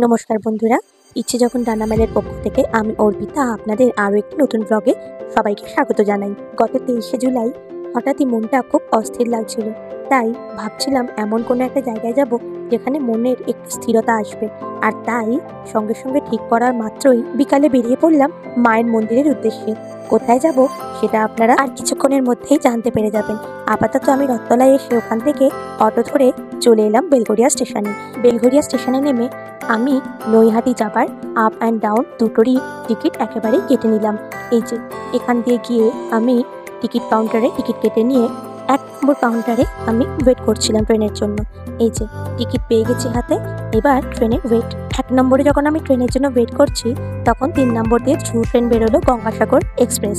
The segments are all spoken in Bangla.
নমস্কার বন্ধুরা, ইচ্ছে যখন ডানা মেলের পক্ষ থেকে আমি অর্পিতা আপনাদের আরও একটি নতুন ব্লগে সবাইকে স্বাগত জানাই। গত 23শে জুলাই হঠাৎই মনটা খুব অস্থির লাগছিল, তাই ভাবছিলাম এমন কোনো একটা জায়গায় যাব যেখানে মনের একটু স্থিরতা আসবে। আর তাই সঙ্গে সঙ্গে ঠিক করার মাত্রই বিকালে বেরিয়ে পড়লাম মায়ের মন্দিরের উদ্দেশ্যে। কোথায় যাব সেটা আপনারা আর কিছুক্ষণের মধ্যেই জানতে পেরে যাবেন। আপাতত আমি রথতলায় এসে ওখান থেকে অটো ধরে চলে এলাম বেলঘরিয়া স্টেশনে। বেলঘরিয়া স্টেশনে নেমে আমি নৈহাটি যাবার আপ অ্যান্ড ডাউন দুটোরই টিকিট একেবারেই কেটে নিলাম। এই যে এখান দিয়ে গিয়ে আমি টিকিট কাউন্টারে টিকিট কেটে নিয়ে 1 নম্বর কাউন্টারে আমি ওয়েট করছিলাম ট্রেনের জন্য। এই যে টিকিট পেয়ে গেছি হাতে, এবার ট্রেনের ওয়েট। 1 নম্বরে যখন আমি ট্রেনের জন্য ওয়েট করছি তখন 3 নম্বর দিয়ে থ্রু ট্রেন বেরোলো গঙ্গাসাগর এক্সপ্রেস।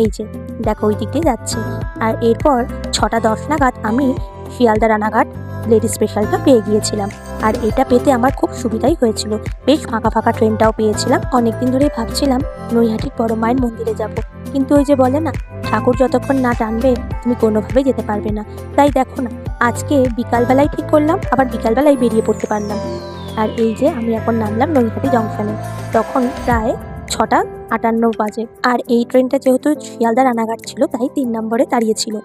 এই যে দেখো ওই দিক দিয়ে যাচ্ছে। আর এরপর 6টা 10 নাগাদ আমি শিয়ালদা রানাঘাট লেডি স্পেশালটা পেয়ে গিয়েছিলাম। আর এটা পেতে আমার খুব সুবিধাই হয়েছিল, বেশ ফাঁকা ফাঁকা ট্রেনটাও পেয়েছিলাম। অনেকদিন ধরেই ভাবছিলাম নৈহাটির বড় মায়ের মন্দিরে যাব, কিন্তু ওই যে বলে না, ঠাকুর যতক্ষণ না টানবে তুমি কোনোভাবেই যেতে পারবে না। তাই দেখো না, আজকে বিকালবেলায় ঠিক করলাম, আবার বিকালবেলায় বেরিয়ে পড়তে পারলাম। আর এই যে আমি এখন নামলাম নৈহাটি জংশনে, তখন প্রায় 6টা 58 বাজে। আর এই ট্রেনটা যেহেতু শিয়ালদা রানাঘাট ছিল তাই 3 নম্বরে দাঁড়িয়েছিল।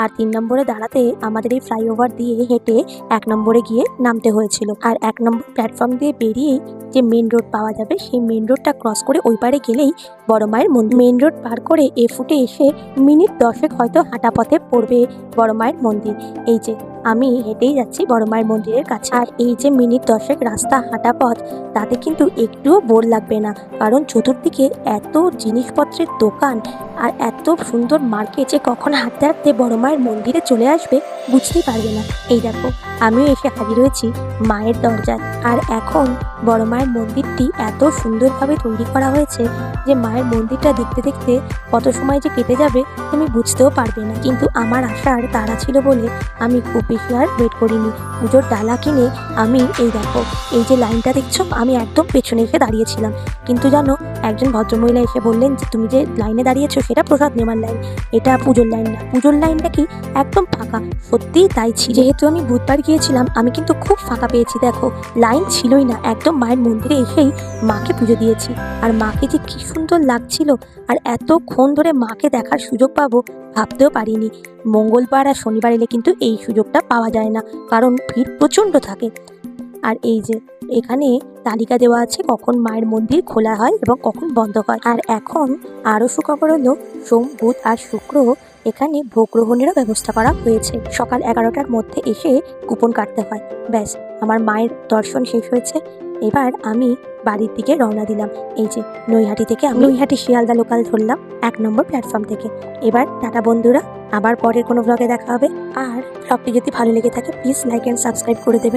আর 3 নম্বরে দাঁড়াতে আমাদের এই ফ্লাইওভার দিয়ে হেঁটে 1 নম্বরে গিয়ে নামতে হয়েছিল। আর 1 নম্বর প্ল্যাটফর্ম দিয়ে বেরিয়েই যে মেন রোড পাওয়া যাবে, সেই মেন রোডটা ক্রস করে ওই পারে গেলেই বড় মায়ের মন্দির। মেন রোড পার করে ফুটে এসে মিনিট 10 হয়তো হাঁটা পথে পড়বে বড় মায়ের মন্দির। এই যে আমি হেঁটেই যাচ্ছি বড় মায়ের মন্দিরের কাছে। আর এই যে মিনিট 10 রাস্তা হাঁটা পথ, তাতে কিন্তু একটুও বোর লাগবে না, কারণ চতুর্দিকে এত জিনিসপত্রের দোকান আর এত সুন্দর মার্কেট যে কখন হাঁটতে হাঁটতে বড় মায়ের মন্দিরে চলে আসবে বুঝতেই পারবে না। এই দেখো আমিও এসে হাজির হয়েছি মায়ের দরজায়। আর এখন বড় মায়ের মন্দিরটি এত সুন্দরভাবে তৈরি করা হয়েছে যে মায়ের মন্দিরটা দেখতে দেখতে কত সময় যে কেটে যাবে তুমি বুঝতেও পারবে না। কিন্তু আমার আসার তাড়া ছিল বলে আমি খুব বেশি আর ওয়েট করিনি। পুজোর ডালা কিনে আমি এই দেখো এই যে লাইনটা দেখছো, আমি একদম পেছনে এসে দাঁড়িয়েছিলাম। কিন্তু জানো, একজন ভদ্রমহিলা এসে বললেন যে তুমি যে লাইনে দাঁড়িয়েছো সেটা প্রসাদ নেওয়ার লাইন, এটা পুজোর লাইন না। পুজোর লাইনটা কি একদম ফাঁকা, সত্যিই তাই ছিল। যেহেতু আমি বুধবার গিয়েছিলাম আমি কিন্তু খুব ফাঁকা পেয়েছি, দেখো লাইন ছিলই না। একদম মায়ের মন্দিরে এসেই মাকে পুজো দিয়েছি, আর মাকে যে কি সুন্দর লাগছিল। আর এতক্ষণ ধরে মাকে দেখার সুযোগ পাবো ভাবতেও পারিনি। মঙ্গলবার আর শনিবার এলে কিন্তু এই সুযোগটা পাওয়া যায় না, কারণ ভিড় প্রচণ্ড থাকে। আর এই যে এখানে তালিকা দেওয়া আছে কখন মায়ের মন্দির খোলা হয় এবং কখন বন্ধ হয়। আর এখন আরও সুখবর হলো, সোম বুধ আর শুক্র এখানে ভোগ গ্রহণেরও ব্যবস্থা করা হয়েছে। সকাল 11টার মধ্যে এসে কুপন কাটতে হয়। ব্যাস, আমার মায়ের দর্শন শেষ হয়েছে। এবার আমি বাড়ির দিকে রওনা দিলাম। এই যে নৈহাটি থেকে আমি নৈহাটি শিয়ালদা লোকাল ধরলাম 1 নম্বর প্ল্যাটফর্ম থেকে। এবার টাটা বন্ধুরা, আবার পরের কোনো ব্লগে দেখা হবে। আর ব্লগটি যদি ভালো লেগে থাকে প্লিজ লাইক অ্যান্ড সাবস্ক্রাইব করে দেবেন।